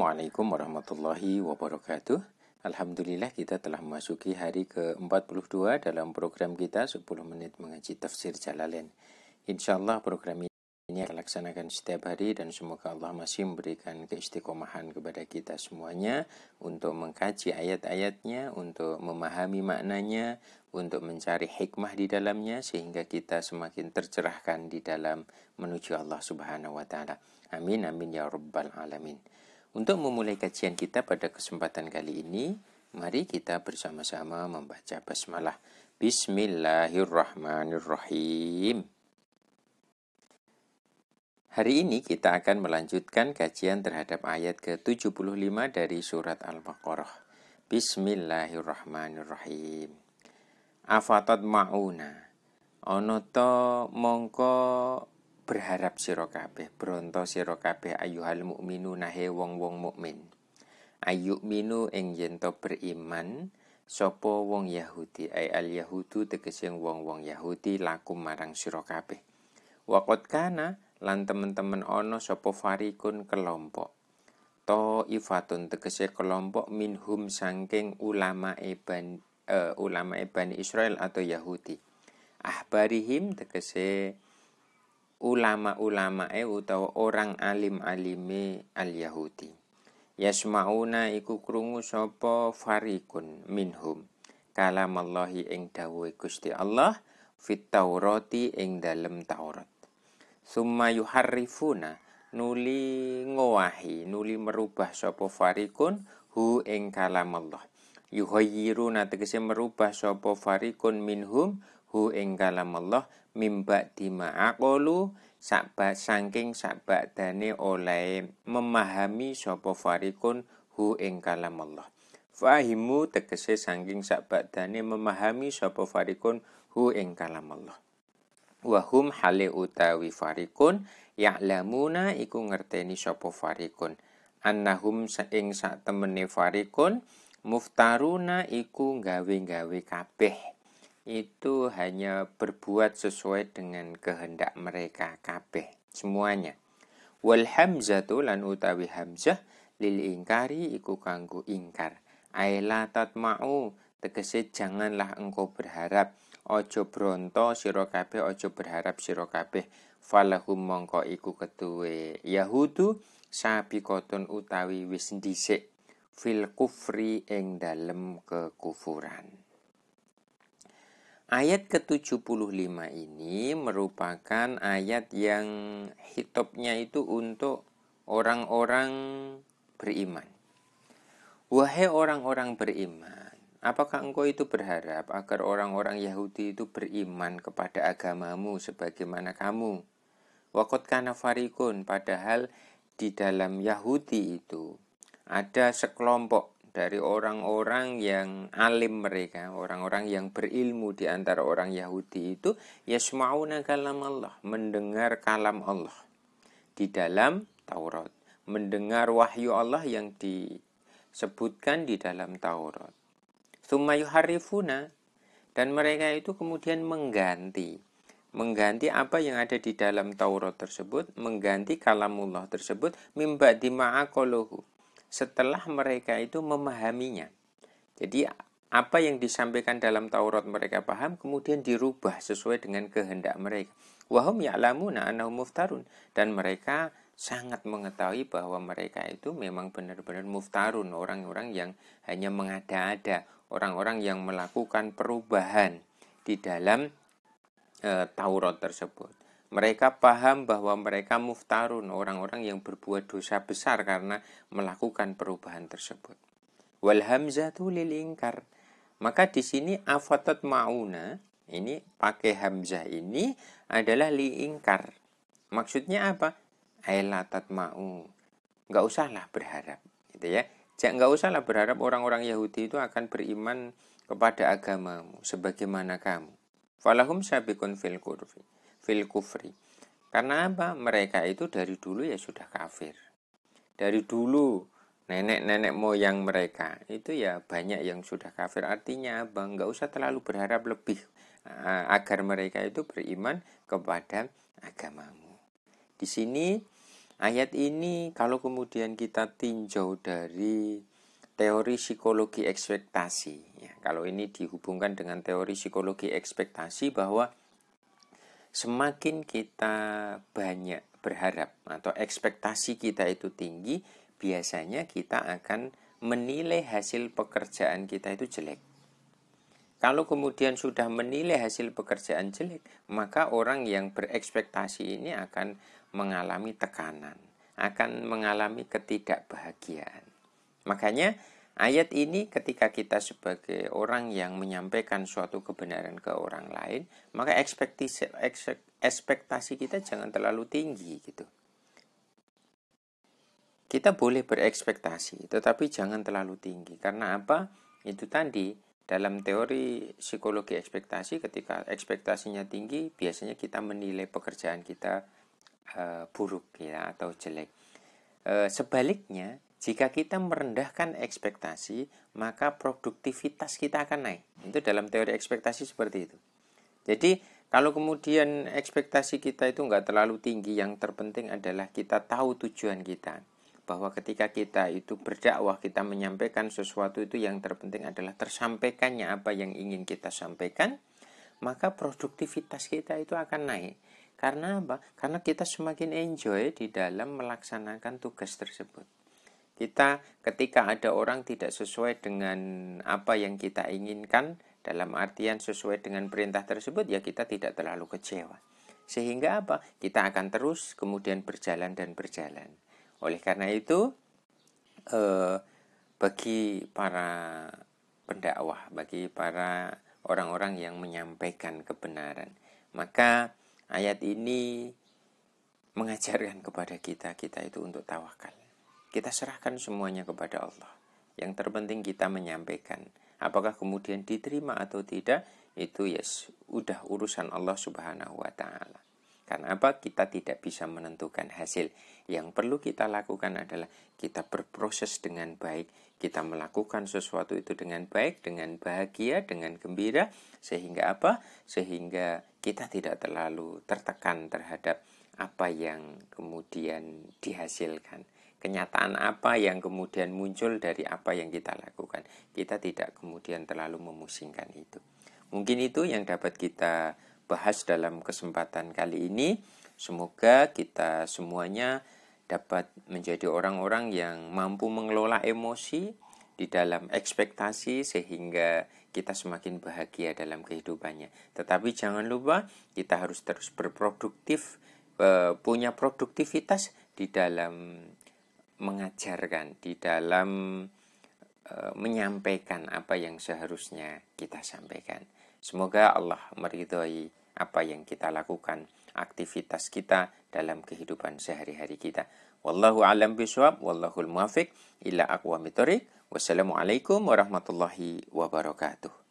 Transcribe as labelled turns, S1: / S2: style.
S1: Assalamualaikum warahmatullahi wabarakatuh. Alhamdulillah kita telah memasuki hari ke-42 dalam program kita 10 menit mengaji tafsir Jalalain. Insyaallah program ini akan laksanakan setiap hari dan semoga Allah masih memberikan keistiqomahan kepada kita semuanya untuk mengkaji ayat-ayatnya, untuk memahami maknanya, untuk mencari hikmah di dalamnya sehingga kita semakin tercerahkan di dalam menuju Allah Subhanahu wa taala. Amin amin ya rabbal alamin. Untuk memulai kajian kita pada kesempatan kali ini, mari kita bersama-sama membaca basmalah. Bismillahirrahmanirrahim. Hari ini kita akan melanjutkan kajian terhadap ayat ke-75 dari surat Al-Baqarah. Bismillahirrahmanirrahim. Afatat ma'una. Ono to mongko berharap sira kabeh, bronto sira kabeh ayyuhal mukminuna he wong-wong mukmin. Ayyuminu ing yen to beriman sapa wong Yahudi, ai al yahudu tegese wong-wong Yahudi lakum marang sira kabeh. Waqad kana lan temen-temen ana sapa farikun kelompok. To ifatun tegese kelompok minhum saking ulama Bani Israel atau Yahudi. Ahbarihim tegese ulama-ulama utawa orang alim-alime al-Yahudi. Yasmauna iku krungu sapa farikun minhum kalamallahi ing dawuhe Gusti Allah fit Taurati ing dalem Taurat. Summa yuharrifuna nuli ngowahi nuli merubah sapa farikun hu ing kalamallah. Yuhayyiruna tegese merubah sapa farikun minhum hu ing kalamallah mimba dima'aqolu saking sabadane oleh memahami sapa farikun hu ing kalamallah. Fahimu tegese saking sabadane memahami sapa farikun hu ing kalamallah. Wahum hale utawi farikun ya'lamuna iku ngerteni sapa farikun annahum ing sak temene farikun muftaruna iku gawe-gawe kabeh. Itu hanya berbuat sesuai dengan kehendak mereka kabeh semuanya. Wal hamzatu lan utawi hamzah lil ingkari iku kanggo ingkar. Aila tatma'u tegese janganlah engkau berharap, ojo bronto sira kabeh, ojo berharap sira kabeh. Falahum mongko iku ketuwe Yahudu sabiqatun utawi wis dhisik fil kufri ing dalem kekufuran. Ayat ke-75 ini merupakan ayat yang hitopnya itu untuk orang-orang beriman. Wahai orang-orang beriman, apakah engkau itu berharap agar orang-orang Yahudi itu beriman kepada agamamu sebagaimana kamu? Waqad kana farikun, padahal di dalam Yahudi itu ada sekelompok dari orang-orang yang alim mereka, orang-orang yang berilmu di antara orang Yahudi itu yasma'una kalam Allah, mendengar kalam Allah di dalam Taurat, mendengar wahyu Allah yang disebutkan di dalam Taurat. Tsumma yuharrifuna, dan mereka itu kemudian mengganti apa yang ada di dalam Taurat tersebut, mengganti kalamullah tersebut mimba dima'aqaluhu, setelah mereka itu memahaminya. Jadi apa yang disampaikan dalam Taurat mereka paham, kemudian dirubah sesuai dengan kehendak mereka. Wahum ya'lamuna annahum muftarun, dan mereka sangat mengetahui bahwa mereka itu memang benar-benar muftarun, orang-orang yang hanya mengada-ada, orang-orang yang melakukan perubahan di dalam Taurat tersebut. Mereka paham bahwa mereka muftarun, orang-orang yang berbuat dosa besar karena melakukan perubahan tersebut. Wal hamzatu lil ingkar. Maka di sini afatat mauna, ini pakai hamzah ini adalah li ingkar. Maksudnya apa? Ailatat mau. Enggak usahlah berharap, gitu ya. Enggak usahlah berharap orang-orang Yahudi itu akan beriman kepada agamamu sebagaimana kamu. Falahum sabiqun fil kufri. Karena apa? Mereka itu dari dulu ya sudah kafir. Dari dulu nenek-nenek moyang mereka itu ya banyak yang sudah kafir. Artinya apa? Enggak usah terlalu berharap lebih agar mereka itu beriman kepada agamamu. Di sini Ayat ini kalau kemudian kita tinjau dari teori psikologi ekspektasi, ya, kalau ini dihubungkan dengan teori psikologi ekspektasi bahwa semakin kita banyak berharap atau ekspektasi kita itu tinggi, biasanya kita akan menilai hasil pekerjaan kita itu jelek. Kalau kemudian sudah menilai hasil pekerjaan jelek, maka orang yang berekspektasi ini akan mengalami tekanan, akan mengalami ketidakbahagiaan. Makanya ayat ini ketika kita sebagai orang yang menyampaikan suatu kebenaran ke orang lain, maka ekspektasi kita jangan terlalu tinggi gitu. Kita boleh berekspektasi, tetapi jangan terlalu tinggi. Karena apa? Itu tadi, dalam teori psikologi ekspektasi, ketika ekspektasinya tinggi, biasanya kita menilai pekerjaan kita buruk ya, atau jelek. Sebaliknya, jika kita merendahkan ekspektasi, maka produktivitas kita akan naik. Itu dalam teori ekspektasi seperti itu. Jadi, kalau kemudian ekspektasi kita itu nggak terlalu tinggi, yang terpenting adalah kita tahu tujuan kita. Bahwa ketika kita itu berdakwah, kita menyampaikan sesuatu itu yang terpenting adalah tersampaikannya apa yang ingin kita sampaikan, maka produktivitas kita itu akan naik. Karena apa? Karena kita semakin enjoy di dalam melaksanakan tugas tersebut. Kita ketika ada orang tidak sesuai dengan apa yang kita inginkan, dalam artian sesuai dengan perintah tersebut, ya kita tidak terlalu kecewa. Sehingga apa? Kita akan terus kemudian berjalan dan berjalan. Oleh karena itu, bagi para pendakwah, bagi para orang-orang yang menyampaikan kebenaran, maka ayat ini mengajarkan kepada kita itu untuk tawakal. Kita serahkan semuanya kepada Allah. Yang terpenting kita menyampaikan. Apakah kemudian diterima atau tidak, itu ya udah urusan Allah Subhanahu wa Ta'ala. Karena apa? Kita tidak bisa menentukan hasil. Yang perlu kita lakukan adalah kita berproses dengan baik. Kita melakukan sesuatu itu dengan baik, dengan bahagia, dengan gembira. Sehingga apa? Sehingga kita tidak terlalu tertekan terhadap apa yang kemudian dihasilkan. Kenyataan apa yang kemudian muncul dari apa yang kita lakukan. Kita tidak kemudian terlalu memusingkan itu. Mungkin itu yang dapat kita bahas dalam kesempatan kali ini. Semoga kita semuanya dapat menjadi orang-orang yang mampu mengelola emosi di dalam ekspektasi sehingga kita semakin bahagia dalam kehidupannya. Tetapi jangan lupa kita harus terus berproduktif, punya produktivitas di dalam mengajarkan, di dalam menyampaikan apa yang seharusnya kita sampaikan. Semoga Allah meridhai apa yang kita lakukan, aktivitas kita dalam kehidupan sehari-hari kita. Wallahu a'lam bishawab, wallahul muwaffiq ila aqwamit thoriq. Wassalamualaikum warahmatullahi wabarakatuh.